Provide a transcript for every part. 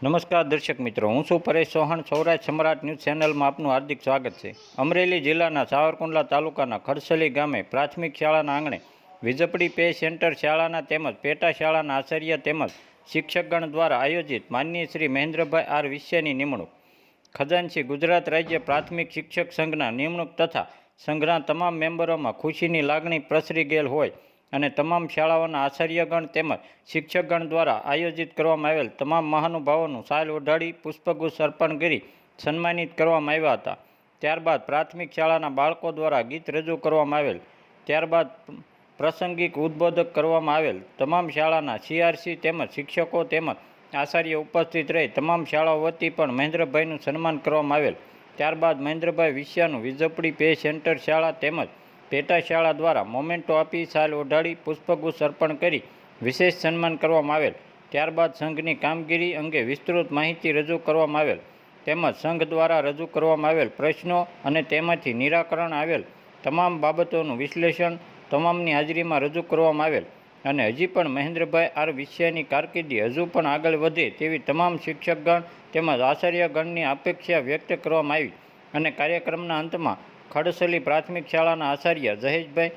નમસ્કાર દર્શક મિત્રો, હું છું પરેશ ચૌહાણ. સૌરાષ્ટ્ર સમ્રાટ ન્યૂઝ ચેનલમાં આપનું હાર્દિક સ્વાગત છે. અમરેલી જિલ્લાના સાવરકુંડલા તાલુકાના ખડસલી ગામે પ્રાથમિક શાળાના આંગણે વીજપડી પે સેન્ટર શાળાના તેમજ પેટા શાળાના આચાર્ય તેમજ શિક્ષકગણ દ્વારા આયોજિત માનનીય શ્રી મહેન્દ્રભાઈ આર વિશ્યની નિમણૂક. ખજાનચી ગુજરાત રાજ્ય પ્રાથમિક શિક્ષક સંઘના નિમણૂક તથા સંઘના તમામ મેમ્બરોમાં ખુશીની લાગણી પ્રસરી ગયેલ હોય અને તમામ શાળાઓના આચાર્યગણ તેમજ શિક્ષકગણ દ્વારા આયોજિત કરવામાં આવેલ તમામ મહાનુભાવોનું શાલ ઓઢાડી પુષ્પગુચ્છ અર્પણ કરી સન્માનિત કરવામાં આવ્યા હતા. ત્યારબાદ પ્રાથમિક શાળાના બાળકો દ્વારા ગીત રજૂ કરવામાં આવેલ. ત્યારબાદ પ્રાસંગિક ઉદ્બોધક કરવામાં આવેલ. તમામ શાળાના સીઆરસી તેમજ શિક્ષકો તેમજ આચાર્ય ઉપસ્થિત રહી તમામ શાળાઓ વતી પણ મહેન્દ્રભાઈનું સન્માન કરવામાં આવેલ. ત્યારબાદ મહેન્દ્રભાઈ વિશ્યાનું વીજપડી પે સેન્ટર શાળા તેમજ પેટા શાળા દ્વારા મોમેન્ટો આપી શાલ ઓઢાડી પુષ્પગુચ્છ અર્પણ કરી વિશેષ સન્માન કરવામાં આવેલ. ત્યારબાદ સંઘની કામગીરી અંગે વિસ્તૃત માહિતી રજૂ કરવામાં આવેલ તેમજ સંઘ દ્વારા રજૂ કરવામાં આવેલ પ્રશ્નો અને તેમાંથી નિરાકરણ આવેલ તમામ બાબતોનું વિશ્લેષણ તમામની હાજરીમાં રજૂ કરવામાં આવેલ અને હજી પણ મહેન્દ્રભાઈ આર વિશ્યાની કારકિર્દી હજુ પણ આગળ વધે તેવી તમામ શિક્ષકગણ તેમજ આચાર્યગણની અપેક્ષા વ્યક્ત કરવામાં આવી અને કાર્યક્રમના અંતમાં ખડસલી પ્રાથમિક શાળાના આચાર્ય જહેશભાઈ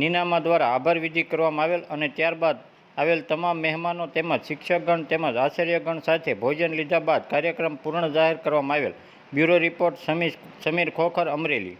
નીનામા દ્વારા આભાર વિધિ કરવામાં આવેલ અને ત્યારબાદ આવેલ તમામ મહેમાનો તેમજ શિક્ષકગણ તેમજ આચાર્યગણ સાથે ભોજન લીધા બાદ કાર્યક્રમ પૂર્ણ જાહેર કરવામાં આવેલ. Bureau report Samir Khokhar, Amreli.